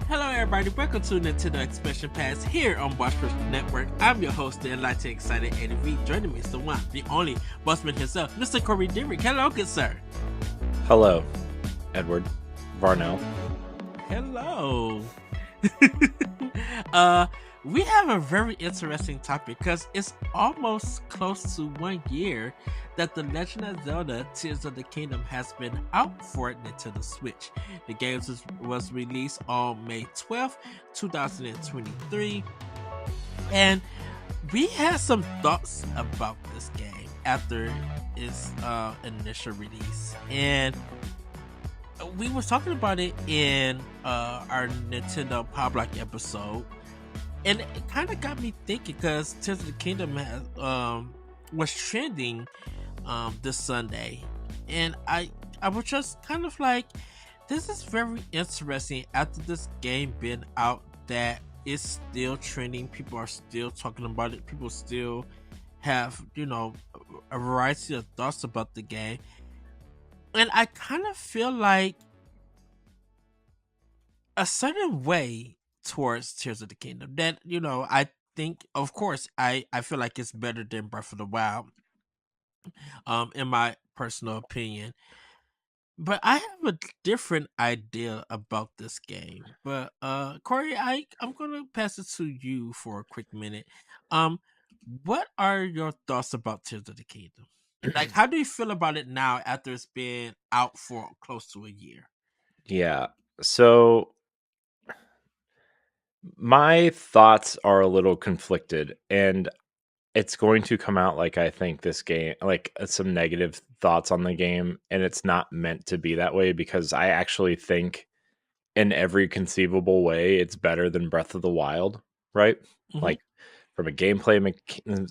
Hello, everybody. Welcome to Nintendo Expansion Pass here on Boss Network. I'm your host, the enlightened, excited Eddie V. Joining me is the one, the only bossman himself, Mr. Corey Dirrig. Hello, good sir. Hello, Edward Varnell. Hello. uh, we have a very interesting topic because it's almost close to 1 year that the Legend of Zelda Tears of the Kingdom has been out for Nintendo Switch. The game was released on May 12th, 2023, and we had some thoughts about this game after its initial release, and we were talking about it in our Nintendo Power Block episode, and it kind of got me thinking because Tears of the Kingdom was trending this Sunday, and I was just kind of like, this is very interesting after this game been out that it's still trending. People are still talking about it. People still have a variety of thoughts about the game, and I kind of feel like a certain way towards Tears of the Kingdom that I think, of course, I feel like it's better than Breath of the Wild, in my personal opinion. But I have a different idea about this game. But Corey, I'm gonna pass it to you for a quick minute. Um, what are your thoughts about Tears of the Kingdom? Like, how do you feel about it now after it's been out for close to a year? Yeah, so my thoughts are a little conflicted, and it's going to come out like I think this game, like some negative thoughts on the game, and it's not meant to be that way because I actually think in every conceivable way it's better than Breath of the Wild, right? Mm-hmm. Like from a gameplay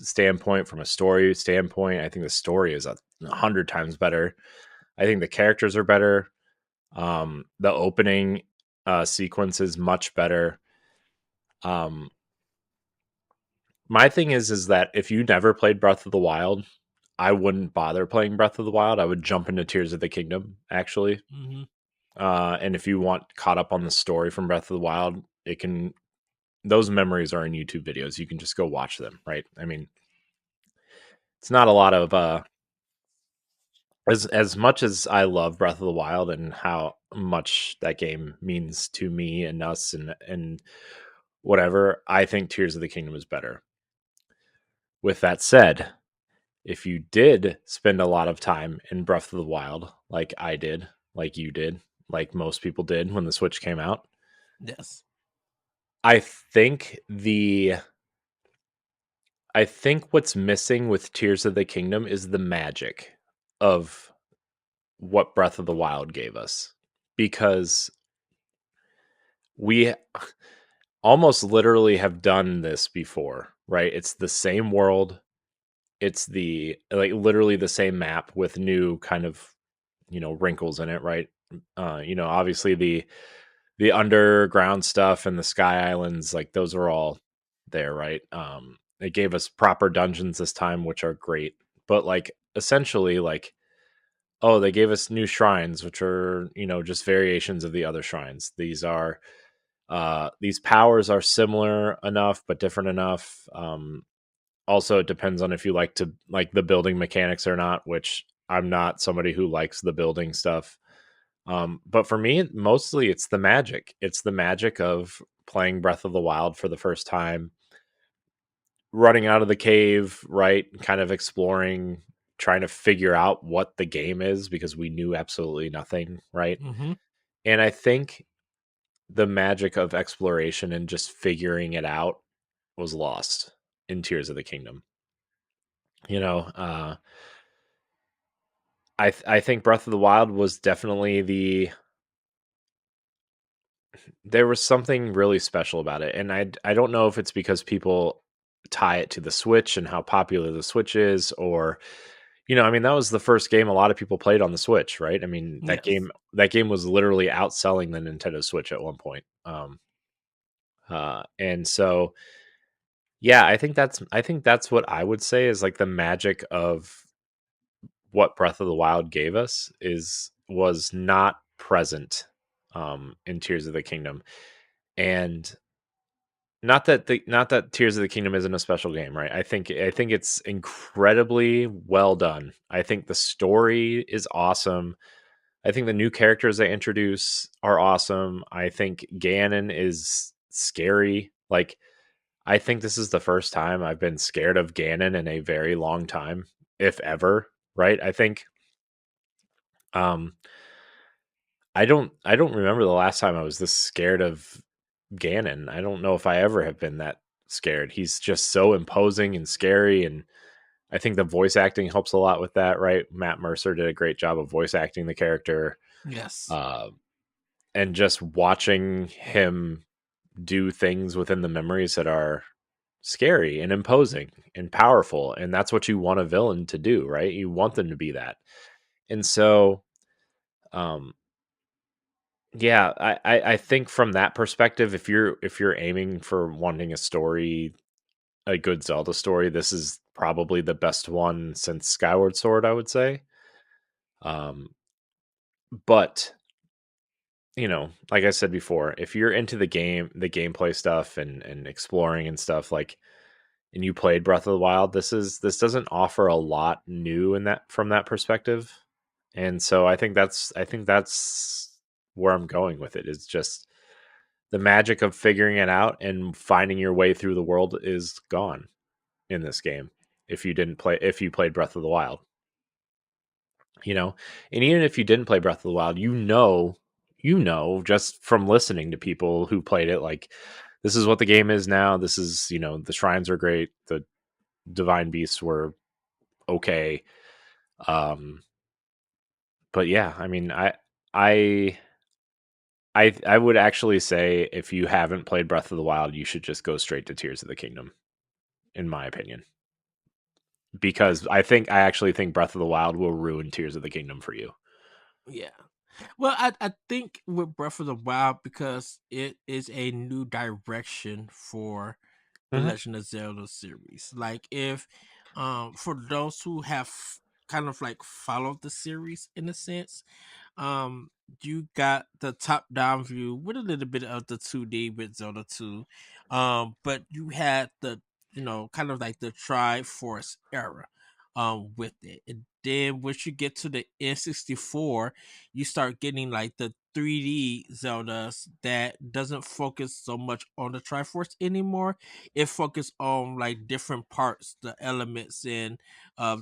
standpoint, from a story standpoint, I think the story is 100 times better. I think the characters are better. The opening sequence is much better. Um, my thing is that if you never played Breath of the Wild, I wouldn't bother playing Breath of the Wild. I would jump into Tears of the Kingdom, actually. Mm-hmm. And if you want caught up on the story from Breath of the Wild, those memories are in YouTube videos. You can just go watch them, right? I mean, it's not a lot of as much as I love Breath of the Wild and how much that game means to me and us and whatever, I think Tears of the Kingdom is better. With that said, if you did spend a lot of time in Breath of the Wild, like I did, like you did, like most people did when the Switch came out, Yes. I think what's missing with Tears of the Kingdom is the magic of what Breath of the Wild gave us. Because we almost literally have done this before, right? It's the same world. It's literally the same map with new kind of, wrinkles in it, right? Obviously the underground stuff and the sky islands, like those are all there, right? It gave us proper dungeons this time, which are great. But like essentially like, oh, they gave us new shrines, which are, just variations of the other shrines. These powers are similar enough but different enough. Also, it depends on if you like the building mechanics or not, which I'm not somebody who likes the building stuff. But for me, mostly it's the magic. It's the magic of playing Breath of the Wild for the first time, running out of the cave, right? Kind of exploring, trying to figure out what the game is because we knew absolutely nothing, right? Mm-hmm. And I think the magic of exploration and just figuring it out was lost in Tears of the Kingdom. You know, I think Breath of the Wild was definitely there was something really special about it, and I don't know if it's because people tie it to the Switch and how popular the Switch is, or I mean that was the first game a lot of people played on the Switch, right? I mean Yes. that game was literally outselling the Nintendo Switch at one point. And so yeah, I think that's what I would say is like the magic of what Breath of the Wild gave us was not present in Tears of the Kingdom. And not that Tears of the Kingdom isn't a special game, right? I think it's incredibly well done. I think the story is awesome. I think the new characters they introduce are awesome. I think Ganon is scary. Like, I think this is the first time I've been scared of Ganon in a very long time, if ever, right? I think um I don't remember the last time I was this scared of Ganon. I don't know if I ever have been that scared. He's just so imposing and scary, and I think the voice acting helps a lot with that, right? Matt Mercer did a great job of voice acting the character. Yes. Uh and just watching him do things within the memories that are scary and imposing and powerful, and that's what you want a villain to do, right? You want them to be that. And so um yeah, I think from that perspective, if you're aiming for wanting a story, a good Zelda story, this is probably the best one since Skyward Sword, I would say. um but like I said before, if you're into the gameplay stuff and exploring and stuff, like, and you played Breath of the Wild, this doesn't offer a lot new in that from that perspective. And so I think that's where I'm going with it. Is just the magic of figuring it out and finding your way through the world is gone in this game if you played Breath of the Wild. you know and even if you didn't play Breath of the Wild, just from listening to people who played it, like, this is what the game is now. This is, the shrines are great, the divine beasts were okay. um but yeah, I mean, I I would actually say, if you haven't played Breath of the Wild, you should just go straight to Tears of the Kingdom, in my opinion, because I actually think Breath of the Wild will ruin Tears of the Kingdom for you. Yeah. Well, I think with Breath of the Wild, because it is a new direction for the Hmm. Legend of Zelda series. Like, if for those who have kind of like followed the series in a sense, um you got the top down view with a little bit of the 2D with Zelda 2. But you had the, kind of like the Triforce era with it. And then once you get to the N64, you start getting like the 3D Zeldas that doesn't focus so much on the Triforce anymore. It focused on like different parts, the elements and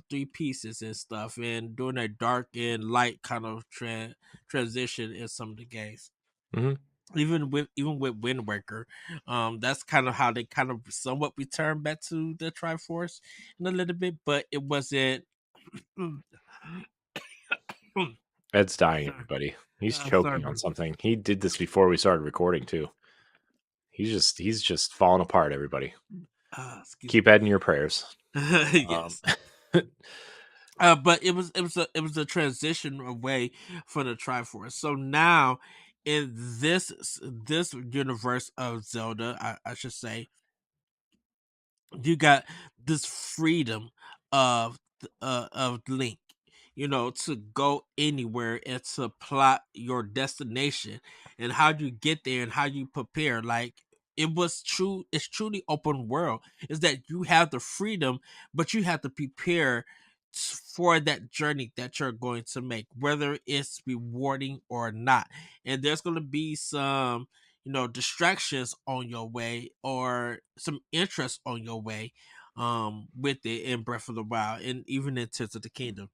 three pieces and stuff, and doing a dark and light kind of transition in some of the games. Hmm. Even with Wind Waker, that's kind of how they kind of somewhat return back to the Triforce in a little bit, but it wasn't. Ed's dying, Sorry, everybody. He's sorry, choking on brother. something. He did this before we started recording too. He's just falling apart, everybody. Excuse Keep me. Ed in your prayers. Um, Yes. But it was a transition away from the Triforce. So now, in this universe of Zelda, I should say, you got this freedom of Link, to go anywhere and to plot your destination and how you get there and how you prepare. Like, it's truly open world. Is that you have the freedom, but you have to prepare for that journey that you're going to make, whether it's rewarding or not. And there's going to be some, distractions on your way, or some interest on your way with it in Breath of the Wild and even in Tears of the Kingdom.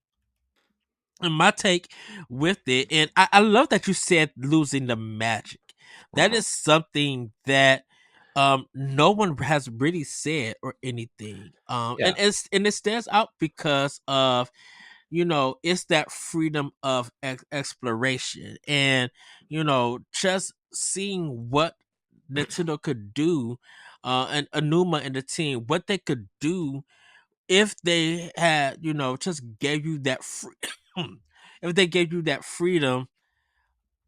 And my take with it, and I love that you said losing the magic. That is something that no one has really said or anything. yeah. And it stands out because of, it's that freedom of exploration, and just seeing what Nintendo could do, and Anuma and the team, what they could do if they had, just gave you that if they gave you that freedom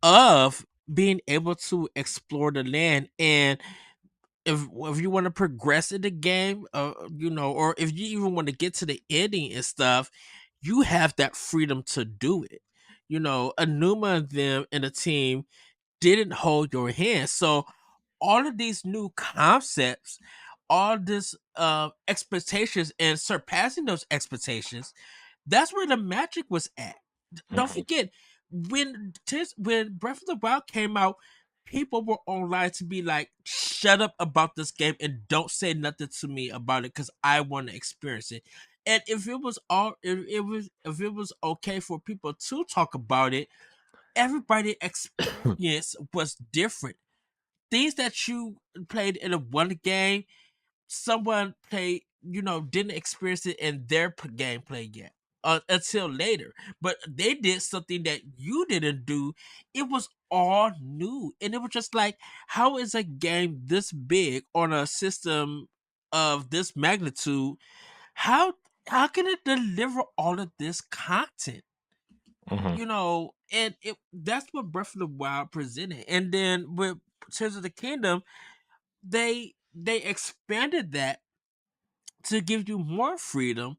of being able to explore the land. And if you want to progress in the game, or if you even want to get to the ending and stuff, you have that freedom to do it. Anuma and them and the team didn't hold your hand. So all of these new concepts, all this expectations and surpassing those expectations, that's where the magic was at. Don't Mhm. forget when Breath of the Wild came out, people were online to be like, "Shut up about this game and don't say nothing to me about it because I want to experience it." And if it was okay for people to talk about it, everybody experience was different. Things that you played in a one game, someone played, didn't experience it in their gameplay yet, until later. But they did something that you didn't do. It was all new, and it was just like, how is a game this big on a system of this magnitude? How how can it deliver all of this content? Mhm. And that's what Breath of the Wild presented. And then with Tears of the Kingdom, they expanded that to give you more freedom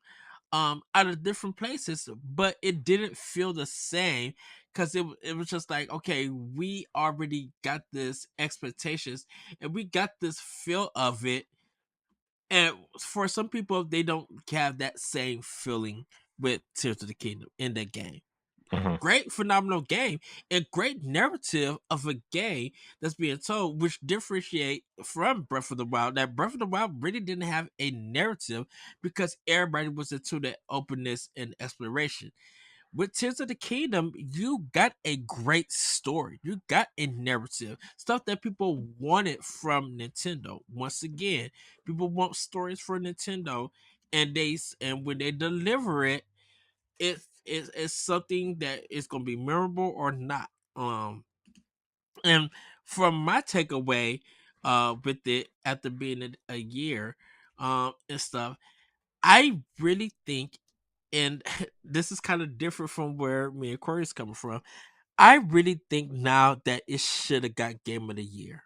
out of different places, but it didn't feel the same because it was just like, okay, we already got this expectations and we got this feel of it. And for some people, they don't have that same feeling with Tears of the Kingdom in that game. Mhm. Great, phenomenal game, and great narrative of a game that's being told, which differentiate from Breath of the Wild. That Breath of the Wild really didn't have a narrative because everybody was into that openness and exploration. With Tears of the Kingdom, you got a great story. You got a narrative, stuff that people wanted from Nintendo. Once again, people want stories for Nintendo, and when they deliver it, it's something that is going to be memorable or not. And from my takeaway, with it after being a year, and stuff, I really think, and this is kind of different from where me and Corey's coming from. I really think now that it should have got Game of the Year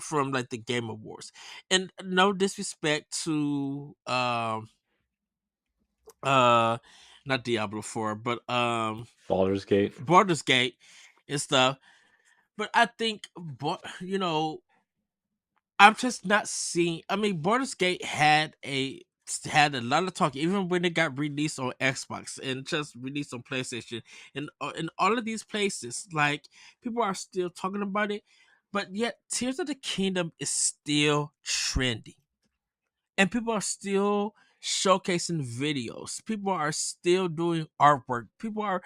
from like the Game Awards, and no disrespect to uh not Diablo 4, but Baldur's Gate. Baldur's Gate and stuff. But I think, I'm just not seeing. I mean, Baldur's Gate had a lot of talk, even when it got released on Xbox and just released on PlayStation, and in all of these places, like, people are still talking about it. But yet, Tears of the Kingdom is still trendy, and people are still showcasing videos, people are still doing artwork, people are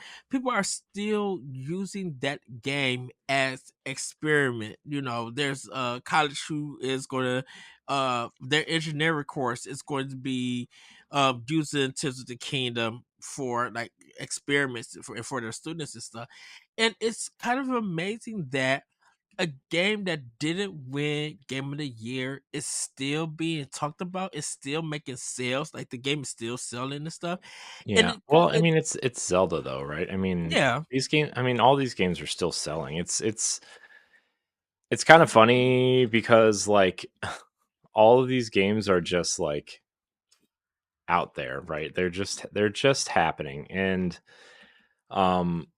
still using that game as experiment. There's a college who is going to their engineering course is going to be using Tears of the Kingdom for like experiments for their students and stuff. And it's kind of amazing that a game that didn't win Game of the Year is still being talked about. It's still making sales. Like, the game is still selling and stuff. And Yeah. Well, I mean, it's Zelda though, right? I mean, yeah, all these games are still selling. It's kind of funny because like all of these games are just like out there, right? They're just happening. And um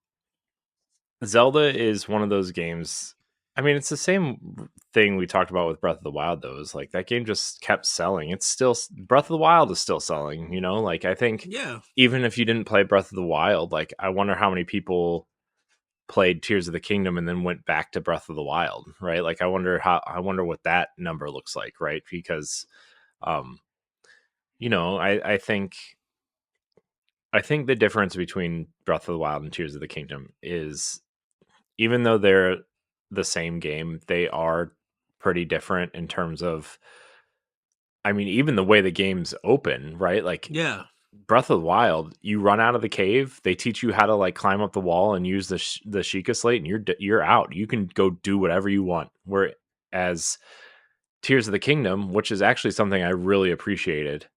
Zelda is one of those games. I mean, it's the same thing we talked about with Breath of the Wild though. Is like that game just kept selling. It's still Breath of the Wild is still selling, Like I think yeah, even if you didn't play Breath of the Wild, like I wonder how many people played Tears of the Kingdom and then went back to Breath of the Wild, right? Like I wonder what that number looks like, right? Because um I think the difference between Breath of the Wild and Tears of the Kingdom is even though they're the same game, they are pretty different in terms of I mean, even the way the games open, right? Like yeah, Breath of the Wild, you run out of the cave, they teach you how to like climb up the wall and use the Sheikah slate and you're out. You can go do whatever you want. Whereas Tears of the Kingdom, which is actually something I really appreciated,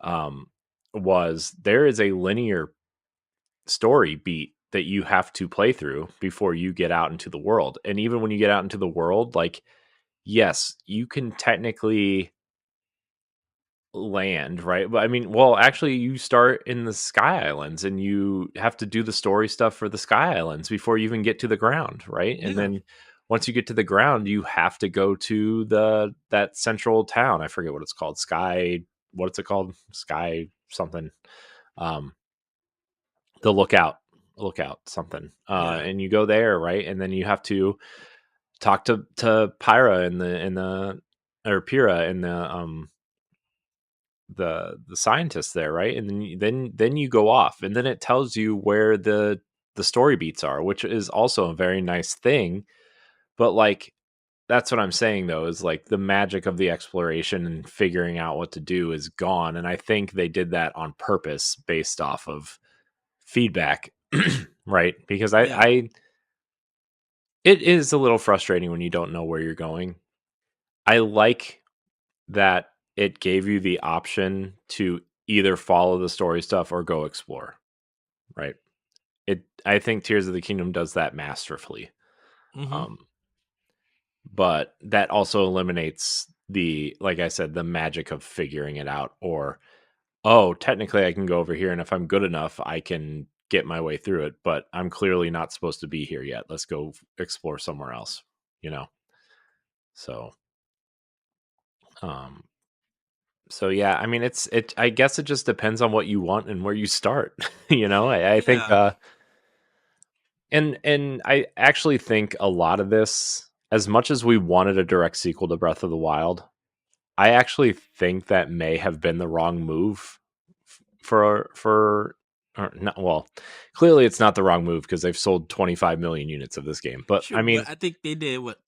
um, was there is a linear story beat that you have to play through before you get out into the world. And even when you get out into the world, like, yes, you can technically land, right? But I mean, well, actually, you start in the Sky Islands and you have to do the story stuff for the Sky Islands before you even get to the ground, right? And yeah, then once you get to the ground, you have to go to that central town. I forget what it's called. Sky, what's it called? Sky something. Um, the lookout something. Yeah. And you go there, right? And then you have to talk to Pyra in the or Pyrrha in the scientist there, right? And then you go off, and then it tells you where the story beats are, which is also a very nice thing. But like that's what I'm saying though, is like the magic of the exploration and figuring out what to do is gone. And I think they did that on purpose based off of feedback, right? Because Yeah. I it is a little frustrating when you don't know where you're going. I like that it gave you the option to either follow the story stuff or go explore, right? I think Tears of the Kingdom does that masterfully. Mm-hmm. Um, but that also eliminates the, like I said, the magic of figuring it out, or oh, technically I can go over here, and if I'm good enough I can get my way through it, but I'm clearly not supposed to be here yet. Let's go explore somewhere else, you know. So um so yeah, I mean it I guess it just depends on what you want and where you start. You know, I think Yeah. and I actually think a lot of this, as much as we wanted a direct sequel to Breath of the Wild, I actually think that may have been the wrong move for or not, well, clearly it's not the wrong move because they've sold 25 million units of this game. But Sure, but I think they did what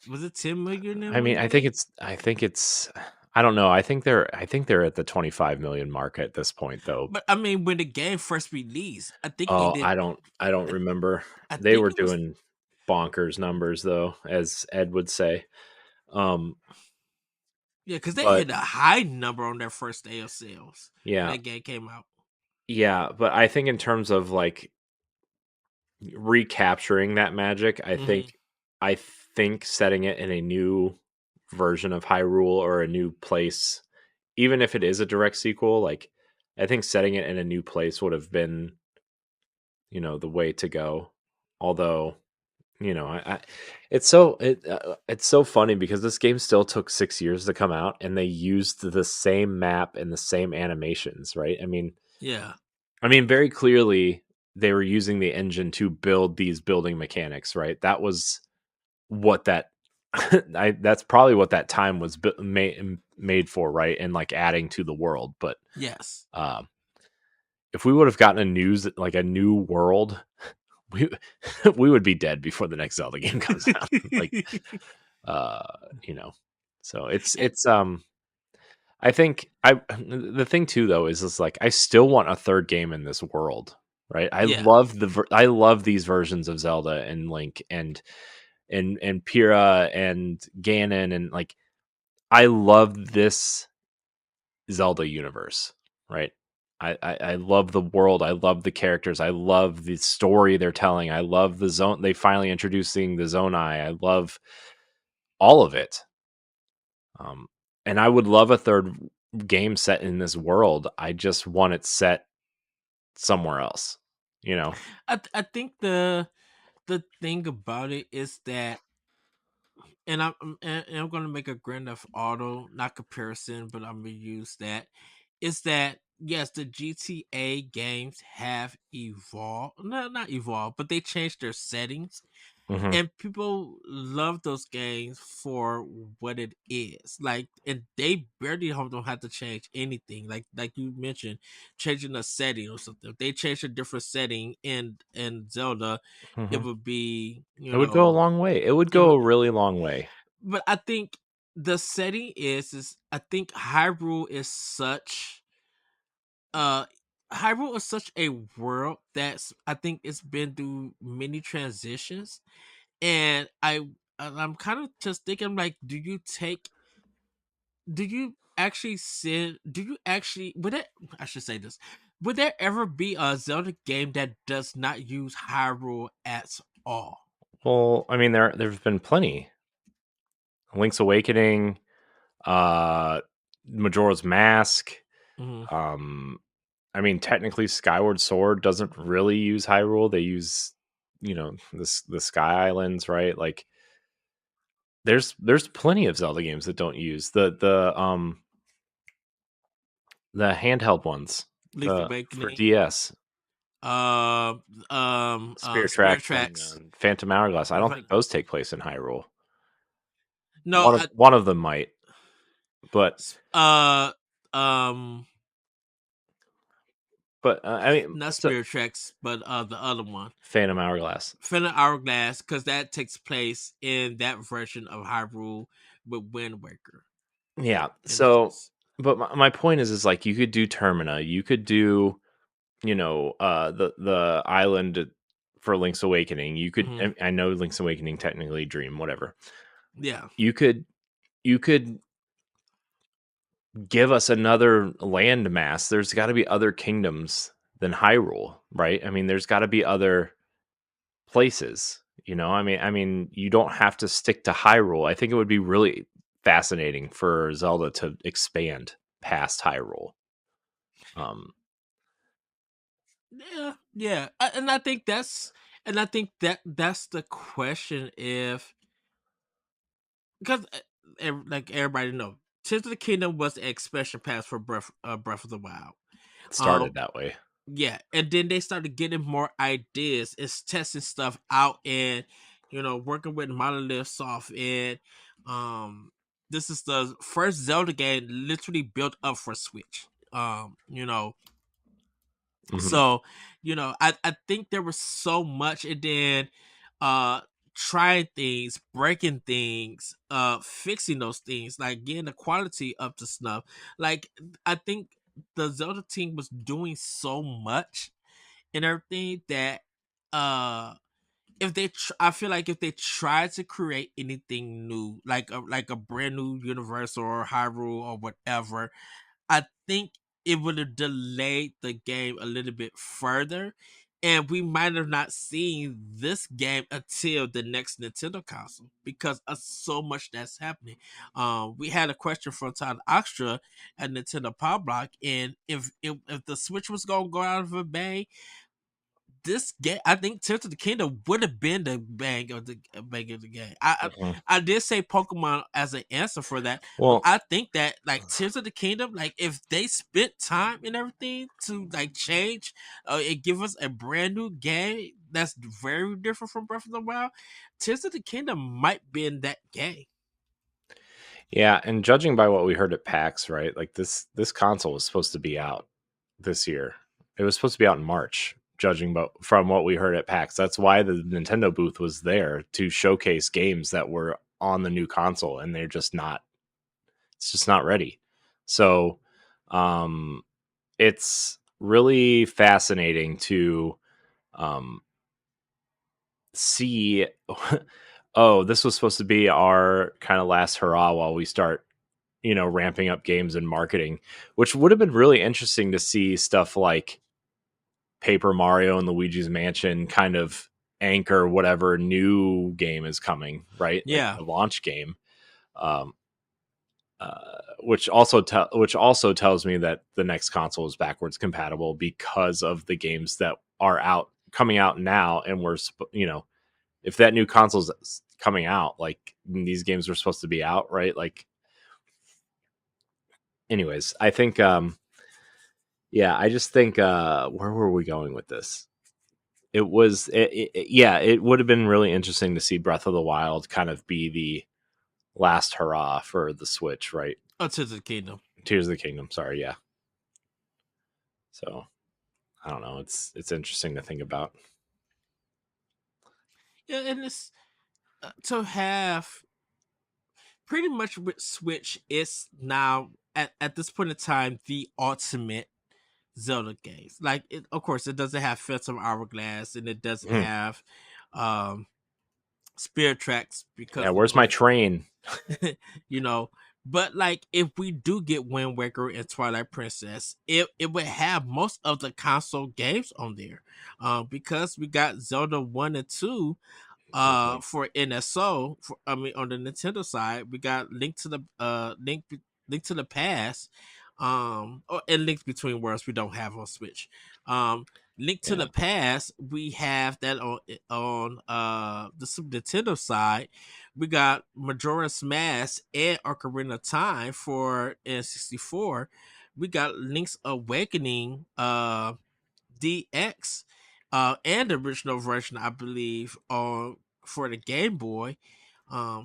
was it 10 million I when mean, it came? I think it's I don't know. I think they're at the 25 million mark at this point though. But I mean, when the game first released, I think they Oh, did. I don't I, remember. I They think were it was doing bonkers numbers though, as Ed would say. Um yeah, because they but hit a high number on their first day of sales when yeah, that game came out. yeah, but I think in terms of like recapturing that magic, Hmm. I think setting it in a new version of Hyrule or a new place, even if it is a direct sequel, like I think setting it in a new place would have been, you know, the way to go. Although, you know, it's so funny because this game still took 6 years to come out, and they used the same map and the same animations, right? Yeah, I mean, very clearly they were using the engine to build these building mechanics, right? That was what that that's probably what that time was made for, right? And like adding to the world. But yes. um, if we would have gotten a new world, we we would be dead before the next Zelda game comes out. Like, uh, you know, so And- I think the thing too though is like I still want a third game in this world, right? yeah, I love these versions of Zelda and Link and Pyrrha and Ganon, and like I love this Zelda universe, right? I love the world. I love the characters. I love the story they're telling. I love the zone. They finally introducing the Zonai. I love all of it. Um, and I would love a third game set in this world. I just want it set somewhere else, you know? I think the thing about it is that, and I'm gonna make a Grand Theft Auto not comparison, but I'm gonna use that. Is that yes, the GTA games have evolved, no, not evolved, but they changed their settings, Hmm. and people love those games for what it is. Like, and they barely don't have to change anything. Like you mentioned, changing a setting or something. If they change a different setting in Zelda, it Hmm. would be, It would go a long way. It would it go would. a really long way. But I think the setting is I think uh Hyrule is such a world that's, I think it's been through many transitions, and I'm kind of just thinking like, do you actually send do you actually would it I should say this, would there ever be a Zelda game that does not use Hyrule at all? Well, I mean, there's been plenty. Link's Awakening, uh, Majora's Mask. Hmm. Um, I mean, technically, Skyward Sword doesn't really use Hyrule. They use, you know, the Sky Islands, right? Like, there's plenty of Zelda games that don't use the handheld ones Link's for Awakening, DS. uh, Spirit Spirit Tracks and Tracks. Phantom Hourglass. I don't think those take place in Hyrule. No, One of them might, but uh, um, I mean, not so Spirit Tracks, but the other one, Phantom Hourglass. Phantom Hourglass, because that takes place in that version of Hyrule with Wind Waker Yeah. in the So, first. but my point is like you could do Termina, you could do the island for Link's Awakening. You could Mm-hmm. I know Link's Awakening technically Dream, whatever. Yeah. You could give us another land mass. There's got to be other kingdoms than Hyrule, right? I mean, there's got to be other places. I mean, you don't have to stick to Hyrule. I think it would be really fascinating for Zelda to expand past Hyrule. Um, Yeah, yeah, and I think that's the question. If because like everybody know, Tears of the Kingdom was the expansion pass for Breath of the Wild. it started Um, that way. yeah, and then they started getting more ideas, is testing stuff out, and working with Monolith Soft, and this is the first Zelda game literally built up for Switch. Mhm. So, I think there was so much, and then uh trying things, breaking things, fixing those things, like getting the quality up to snuff. Like I think the Zelda team was doing so much and everything that uh I feel like if they tried to create anything new, like a brand new universe or Hyrule or whatever, I think it would have delayed the game a little bit further, and we might have not seen this game until the next Nintendo console because of so much that's happening. We had a question from Todd Oxtra at Nintendo Power Block, and if the Switch was gonna go out of a bang, this game, I think Tears of the Kingdom would have been the bang of the game. Mhm. I did say Pokemon as an answer for that, but Well, I think that like Tears of the Kingdom, like if they spent time and everything to like change, and give us a brand new game that's very different from Breath of the Wild, Tears of the Kingdom might be in that game. yeah, and judging by what we heard at PAX, right? Like this console was supposed to be out this year. It was supposed to be out in March, judging from what we heard at PAX. That's why the Nintendo booth was there to showcase games that were on the new console, and they're just not. It's just not ready. So, um, it's really fascinating to um, see. Oh, this was supposed to be our kind of last hurrah while we start ramping up games and marketing, which would have been really interesting to see stuff like Paper Mario and Luigi's Mansion kind of anchor whatever new game is coming, right? Like Yeah, the launch game. Um, which also tells me that the next console is backwards compatible because of the games that are coming out now, and if that new console's coming out, like these games were supposed to be out, right? Like, anyways, I think yeah, I just think where were we going with this? Yeah, it would have been really interesting to see Breath of the Wild kind of be the last hurrah for the Switch, right? Tears of the Kingdom. Tears of the Kingdom, sorry, yeah. So I don't know. It's interesting to think about. Yeah, and it's to have pretty much with Switch, it's now at this point in time the ultimate Zelda games. Like, of course, it doesn't have Phantom Hourglass and it doesn't Hmm. have um Spirit Tracks Yeah, because where's my train? you know. But like, if we do get Wind Waker and Twilight Princess, it would have most of the console games on there, because we got Zelda 1 and 2 Mhm. for NSO. I mean, on the Nintendo side, we got Link to the Past, and Link Between Worlds we don't have on Switch. um Link to Yeah, the Past, we have that on the Super Nintendo side. We got Majora's Mask and Ocarina of Time for N64. We got Link's Awakening DX and the original version, I believe, on for the Game Boy.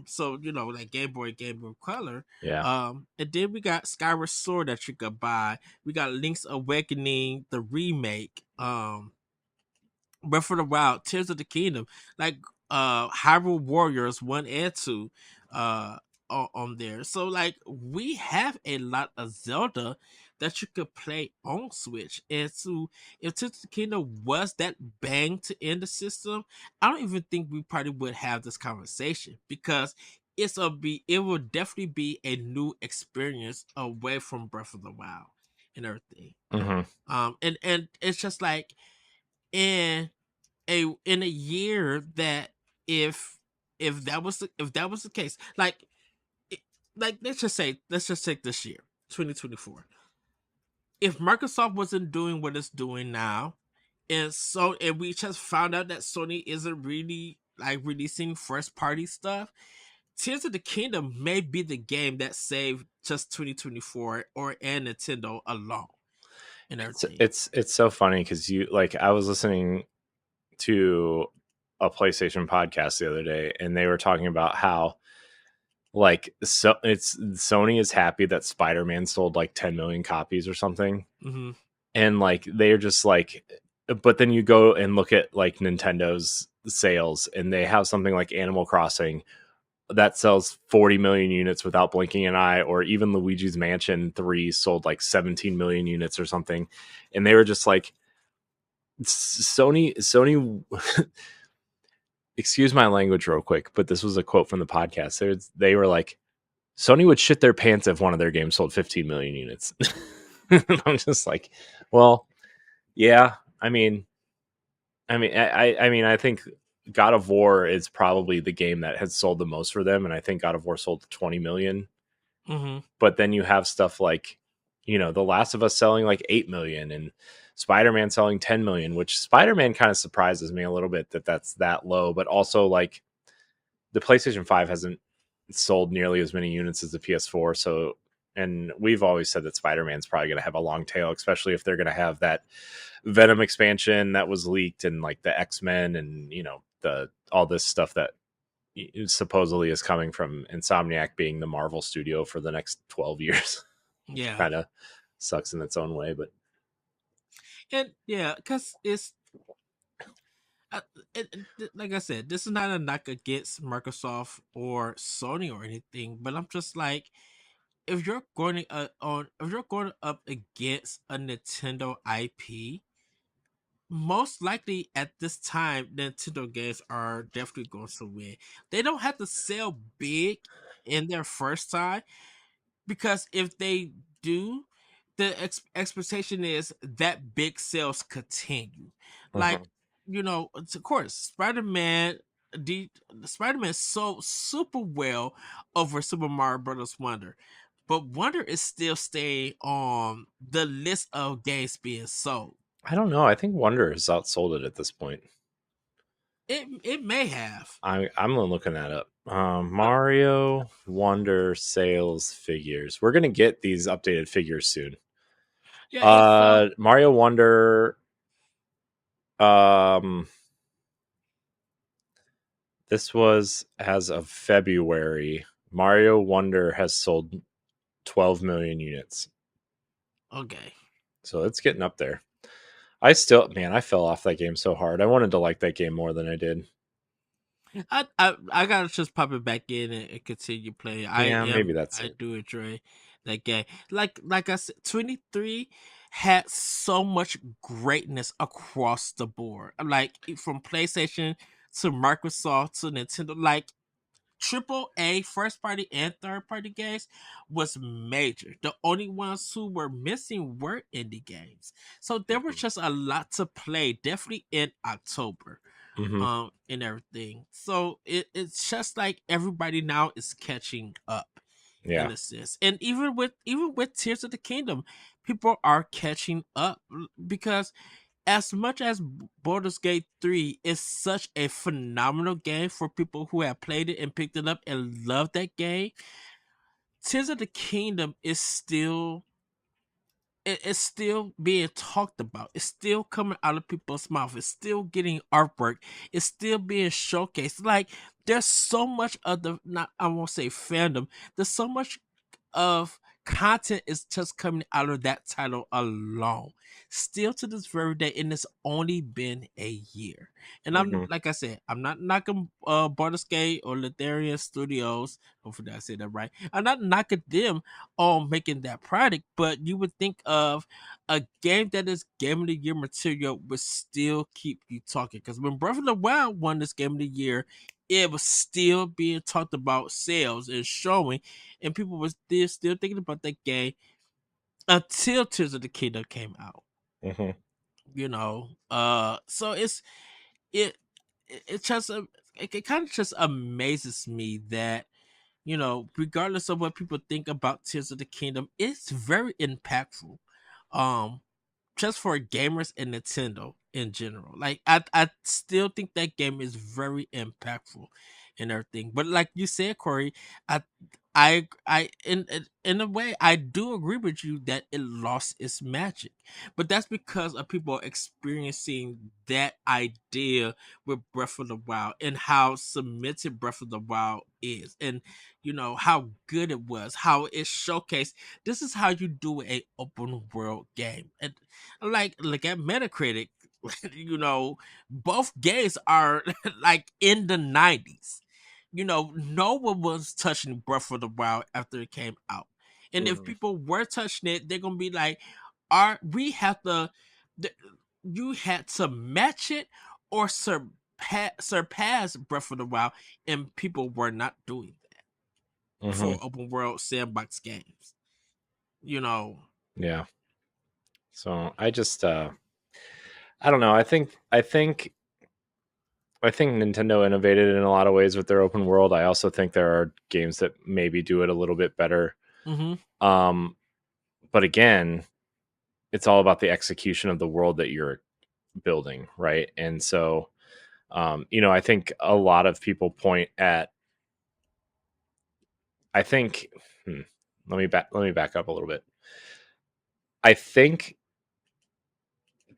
So like Game Boy Color. Yeah. And then we got Skyward Sword that you could buy. We got Link's Awakening, the remake. Breath of the Wild, Tears of the Kingdom, like Hyrule Warriors 1 and 2 uh on there. So like we have a lot of Zelda that you could play on Switch. And so if Tears of the Kingdom was that bang to end the system, I don't even think we probably would have this conversation because it will definitely be a new experience away from Breath of the Wild and everything. Hmm. And it's just like in in a year that if that was the case, like it- like let's just take this year, 2024. If Microsoft wasn't doing what it's doing now, and we just found out that Sony isn't really like releasing first party stuff, Tears of the Kingdom may be the game that saved just 2024 or and Nintendo alone and It's everything. it's so funny because you like I was listening to a PlayStation podcast the other day, and they were talking about how like so it's Sony is happy that Spider-Man sold like 10 million copies or something, Hmm. and like they're just like, but then you go and look at like Nintendo's sales, and they have something like Animal Crossing that sells 40 million units without blinking an eye, or even Luigi's Mansion 3 sold like 17 million units or something, and they were just like Sony excuse my language real quick, but this was a quote from the podcast. They were like, Sony would shit their pants if one of their games sold 15 million units. I'm just like, well, yeah. I think God of War is probably the game that has sold the most for them, and I think God of War sold 20 million. Hmm. But then you have stuff like, The Last of Us selling like 8 million, and Spider-Man selling 10 million, which Spider-Man kind of surprises me a little bit that that's that low, but also like the PlayStation 5 hasn't sold nearly as many units as the PS4. So, and we've always said that Spider-Man's probably going to have a long tail, especially if they're going to have that Venom expansion that was leaked, and like the X-Men, and the all this stuff that supposedly is coming from Insomniac being the Marvel studio for the next 12 years, which Yeah. kind of sucks in its own way. But And yeah, because uh, like I said, this is not a knock against Microsoft or Sony or anything, but I'm just like, if you're going up against a Nintendo IP, most likely at this time, Nintendo games are definitely going to win. They don't have to sell big in their first time, because if they do, the expectation is that big sales continue. Like, Mhm. of course, the Spider-Man sold super well over Super Mario Brothers Wonder, but Wonder is still staying on the list of games being sold. I don't know. I think Wonder has outsold it at this point. It may have. I'm looking that up. Uh, Mario Wonder sales figures. We're gonna get these updated figures soon. yeah, it felt. Mario Wonder. Um, this was as of February. Mario Wonder has sold 12 million units, Okay. so it's getting up there. I fell off that game so hard. I wanted to like that game more than I did. I gotta just pop it back in and continue playing. Yeah, maybe that's I it. do enjoy that game. Like I said, 23 had so much greatness across the board. Like from PlayStation to Microsoft to Nintendo, like triple A first party and third party games was major. The only ones who were missing were indie games. So there was just a lot to play, definitely in October, Mm-hmm. and everything. So it's just like everybody now is catching up in Yeah. a sense. And even with Tears of the Kingdom, people are catching up because as much as Baldur's Gate 3 is such a phenomenal game for people who have played it and picked it up and love that game, Tears of the Kingdom is still it's still being talked about. It's still coming out of people's mouth. It's still getting artwork. It's still being showcased. Like there's so much of the not I won't say fandom. There's so much of content is just coming out of that title alone. Still to this very day, and it's only been a year. And I'm Hmm. like I said, I'm not knocking Baldur's Gate or Litharian Studios. Hopefully I said that right. I'm not knocking them on making that product, but you would think of a game that is Game of the Year material would still keep you talking. Because when Breath of the Wild won this Game of the Year, it was still being talked about sales and showing, and people were still thinking about that game until Tears of the Kingdom came out. Hmm. So it it just it kind of just amazes me that regardless of what people think about Tears of the Kingdom, it's very impactful. Um, just for gamers and Nintendo in general. Like I still think that game is very impactful and everything. But like you said, Corey, I in a way I do agree with you that it lost its magic. But that's because of people experiencing that idea with Breath of the Wild and how cemented Breath of the Wild is, and how good it was, how it showcased this is how you do a open world game. And like look at Metacritic. Both games are like in the 90s. No one was touching Breath of the Wild after it came out. And if Hmm. people were touching it, they're gonna be like, "Are we have to? th- You had to match it or surpass Breath of the Wild," and people were not doing that Hmm. for open world sandbox games. You know. Yeah. So I just I don't know. I think Nintendo innovated in a lot of ways with their open world. I also think there are games that maybe do it a little bit better. Mm-hmm. Um, but again, it's all about the execution of the world that you're building, right? And so, I think a lot of people point at. I think. Let me back up a little bit. I think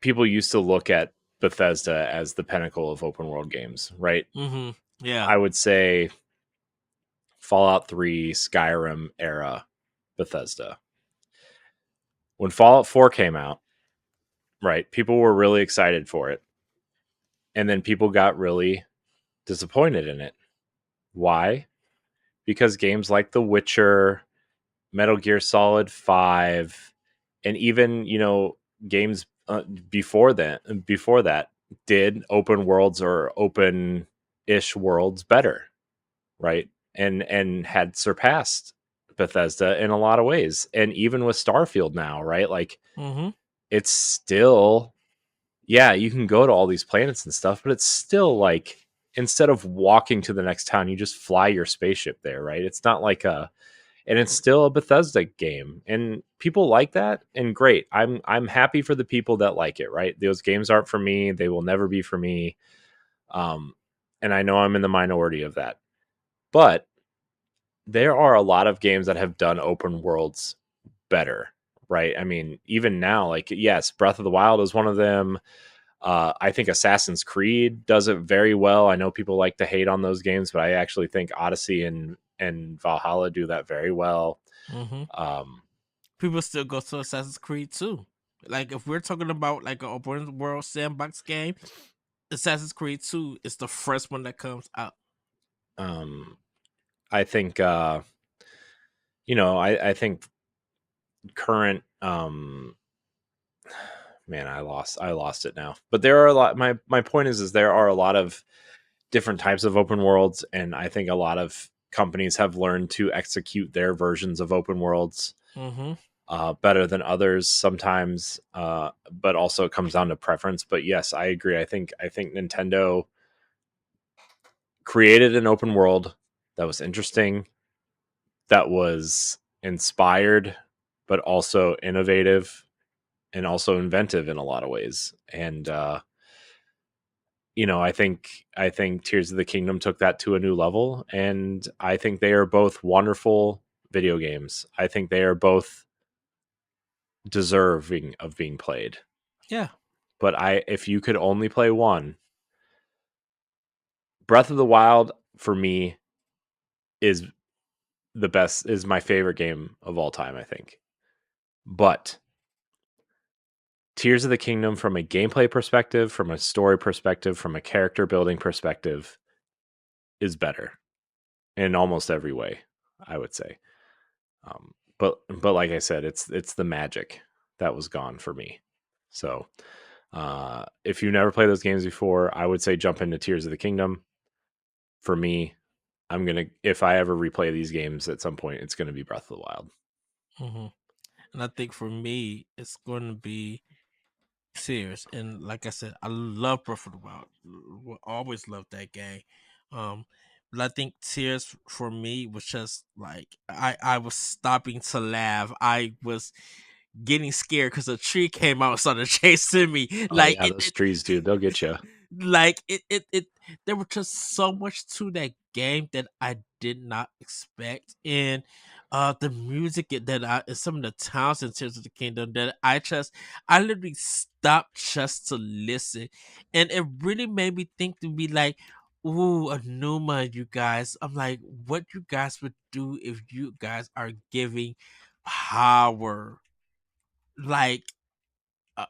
people used to look at Bethesda as the pinnacle of open world games, right? Mm-hmm. Yeah. I would say Fallout 3, Skyrim era Bethesda. When Fallout 4 came out, right, people were really excited for it. And then people got really disappointed in it. Why? Because games like The Witcher, Metal Gear Solid 5, and even, games before that did open worlds or open-ish worlds better, right? And had surpassed Bethesda in a lot of ways. And even with Starfield now, right? Like Mm-hmm. it's still, yeah, you can go to all these planets and stuff, but it's still like instead of walking to the next town, you just fly your spaceship there, right? It's not like and it's still a Bethesda game. And people like that, and great. I'm happy for the people that like it, right? Those games aren't for me, they will never be for me. Um and I know I'm in the minority of that. But there are a lot of games that have done open worlds better, right? I mean, even now, like, yes, Breath of the Wild is one of them. I think Assassin's Creed does it very well. I know people like to hate on those games, but I actually think Odyssey and Valhalla do that very well. Mm-hmm. Um, People still go to Assassin's Creed too. Like if we're talking about like an open world sandbox game, Assassin's Creed 2 is the first one that comes out. um, I think I think current man, I lost it now. But there are a lot. My point is there are a lot of different types of open worlds, and I think a lot of companies have learned to execute their versions of open worlds Mm-hmm. better than others sometimes. But also it comes down to preference. But yes, I agree. I think Nintendo created an open world that was interesting, that was inspired, but also innovative, and also inventive in a lot of ways. And I think Tears of the Kingdom took that to a new level, and I think they are both wonderful video games. I think they are both deserving of being played. Yeah. But if you could only play one, Breath of the Wild for me is the best, is my favorite game of all time, I think. But Tears of the Kingdom, from a gameplay perspective, from a story perspective, from a character building perspective, is better in almost every way, I would say. But like I said, it's the magic that was gone for me. So if you never played those games before, I would say jump into Tears of the Kingdom. For me, if I ever replay these games at some point, it's gonna be Breath of the Wild. Hmm. And I think for me, it's going to be Tears. And like I said, I love Breath of the Wild. Will always love that game. Um, but I think Tears for me was just like I was stopping to laugh. I was getting scared because a tree came out and started chasing me. Oh Like yeah, those trees, dude, they'll get you. like it there was just so much to that game that I did not expect. And the music that I and some of the towns in Tears of the Kingdom that I literally stopped just to listen. And it really made me think to be like, ooh, Anuma, you guys. I'm like, what you guys would do if you guys are giving power like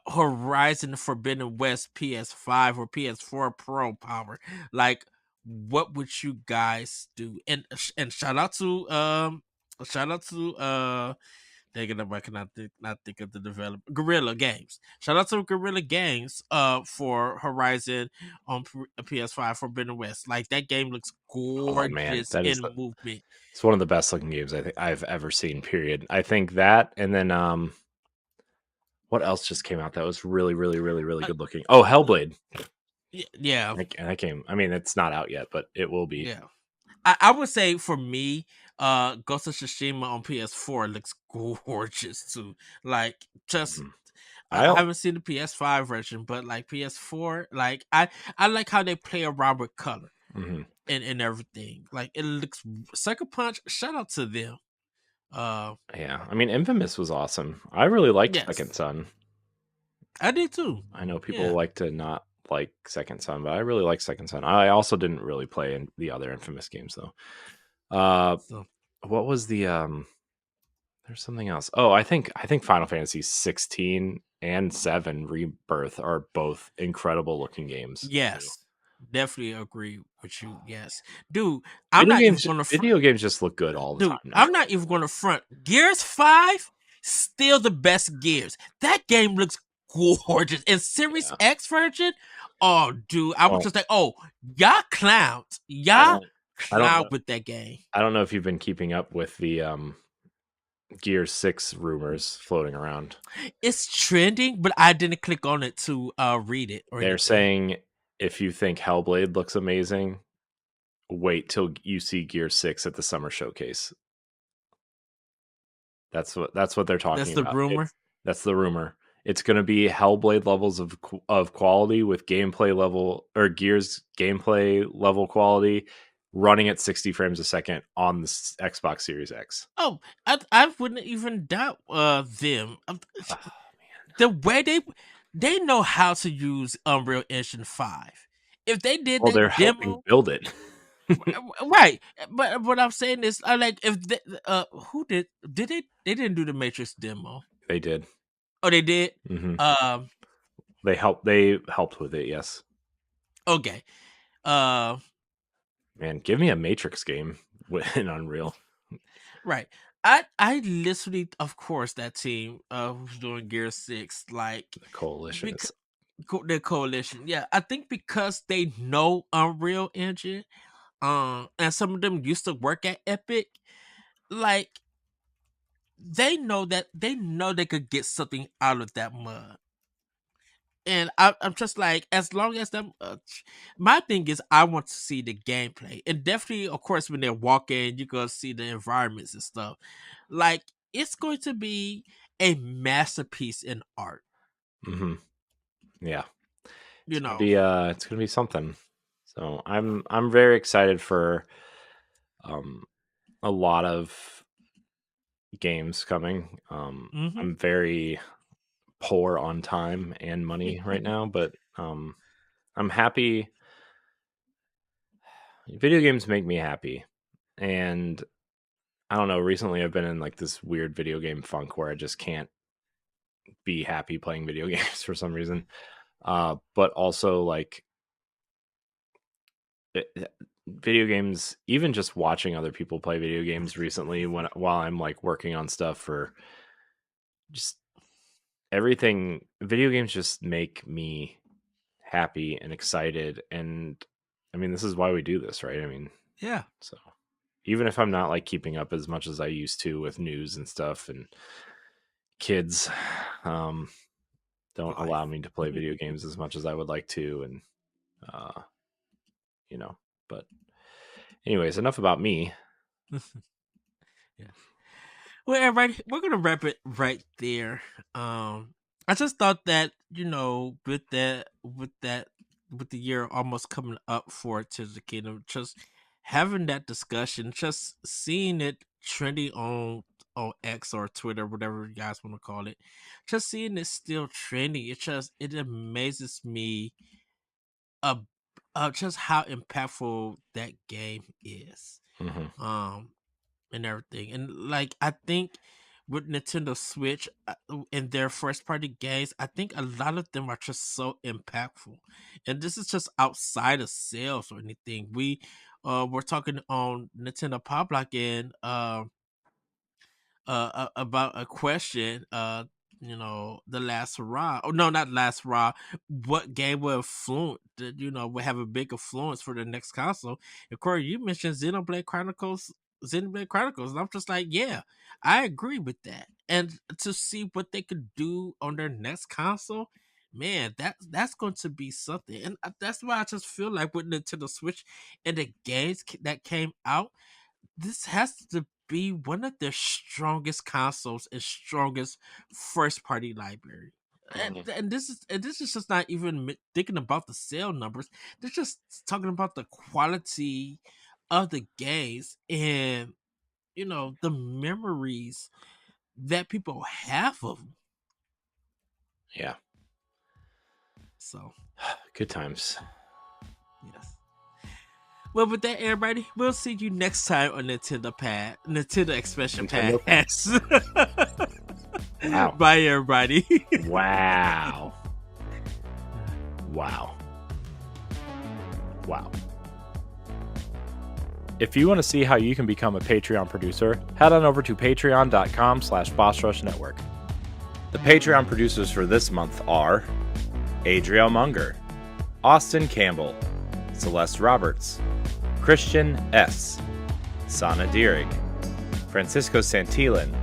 Horizon Forbidden West PS5 or PS4 Pro power. Like, what would you guys do? And shout out to thinking I cannot not think of the developer Guerrilla Games. Shout out to Guerrilla Games for Horizon on PS5 Forbidden West. Like that game looks Oh man, gorgeous in movement. it's one of the best looking games I think I've ever seen. Period. I think that, and then what else just came out that was really, really, really, really Uh, good looking? Oh, Hellblade. yeah, And that came. I mean, it's not out yet, but it will be. yeah. I would say for me, Ghost of Tsushima on PS4 looks gorgeous too. Like just Mhm. I I haven't seen the PS5 version, but like PS4, like I like how they play around with color mhm. and everything. Like it looks Sucker Punch. Shout out to them. Uh, Yeah, I mean, Infamous was awesome. I really liked Second yes, Son. I did too. I know people Yeah. like to not like Second Son, but I really like Second Son. I also didn't really play in the other Infamous games though. Uh, So what was the There's something else. Oh, I think Final Fantasy 16 and 7 Rebirth are both incredible looking games too. yes, definitely agree with you. Yes, dude. I'm not even gonna. Video games just look good all the Dude, time now. I'm not even going to front. Gears 5, still the best Gears. That game looks gorgeous. And Series Yeah. X version, oh, dude, I was Well, just like, oh, y'all clowns. I Y'all don't I don't clown know. with that game. I don't know if you've been keeping up with the Gear 6 rumors floating around. It's trending, but I didn't click on it to read it or They're anything. saying if you think Hellblade looks amazing, wait till you see Gear 6 at the summer showcase. That's what they're That's talking the about. rumor. That's the rumor. It's going to be Hellblade levels of quality with gameplay level, or Gears gameplay level quality, running at 60 frames a second on the Xbox Series X. Oh, I wouldn't even doubt them. Oh, The way they know how to use Unreal Engine 5. If they did well, they're that helping demo build it. right, but what I'm saying is, I like if they, who did they didn't do the Matrix demo. They did. Oh, they did. Hmm. Um, They helped with it. Yes, okay. Uh, man. Give me a Matrix game in Unreal. right. I literally, of course, that team who's doing Gear 6, like The Coalition because is. their coalition. Yeah, I think because they know Unreal Engine, and some of them used to work at Epic, like they know they could get something out of that mud. And I'm just like, as long as them, my thing is, I want to see the gameplay, and definitely, of course, when they're walking, you gonna see the environments and stuff. Like it's going to be a masterpiece in art. Mm-hmm. Yeah. You know, It's gonna be something. So I'm very excited for a lot of games coming. hmm I'm very poor on time and money right now, but I'm happy. Video games make me happy, and I don't know. Recently, I've been in like this weird video game funk where I just can't be happy playing video games for some reason. But also like video games, even just watching other people play video games recently while I'm like working on stuff for just everything. Video games just make me happy and excited, and I mean, this is why we do this, right? I mean, yeah, so even if I'm not like keeping up as much as I used to with news and stuff, and kids don't life. allow me to play video games as much as I would like to, and uh you know, but anyways, enough about me. Yeah. Well, everybody, we're gonna wrap it right there. I just thought that with the year almost coming up for Tears of the Kingdom, just having that discussion, just seeing it trending on X or Twitter, whatever you guys want to call it, just seeing it still trending, it amazes me, uh, just how impactful that game is. Mm-hmm. Um, and everything. And like I think with Nintendo Switch and their first party games, I think a lot of them are just so impactful. And this is just outside of sales or anything. We're talking on Nintendo Pop Lock and about a question, the last raw, oh no, not last raw, what game will influence, will have a big influence for the next console. And Corey, you mentioned Xenoblade Chronicles, and I'm just like, yeah, I agree with that. And to see what they could do on their next console, man, that's going to be something. And that's why I just feel like with Nintendo Switch and the games that came out, this has to be one of their strongest consoles and strongest first party library. And, Mm-hmm. this is just not even thinking about the sale numbers. They're just talking about the quality of the games and the memories that people have of them. Yeah, So good times. yes. Well, with that, everybody, we'll see you next time on Nintendo Expansion Nintendo Pass. Wow. Bye, everybody. Wow. If you want to see how you can become a Patreon producer, head on over to patreon.com/BossRushNetwork. The Patreon producers for this month are Adriel Munger, Austin Campbell, Celeste Roberts, Christian S., Sana Dirrig, Francisco Santillan,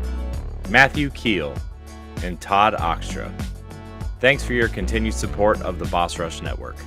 Matthew Keel, and Todd Oxtra. Thanks for your continued support of the Boss Rush Network.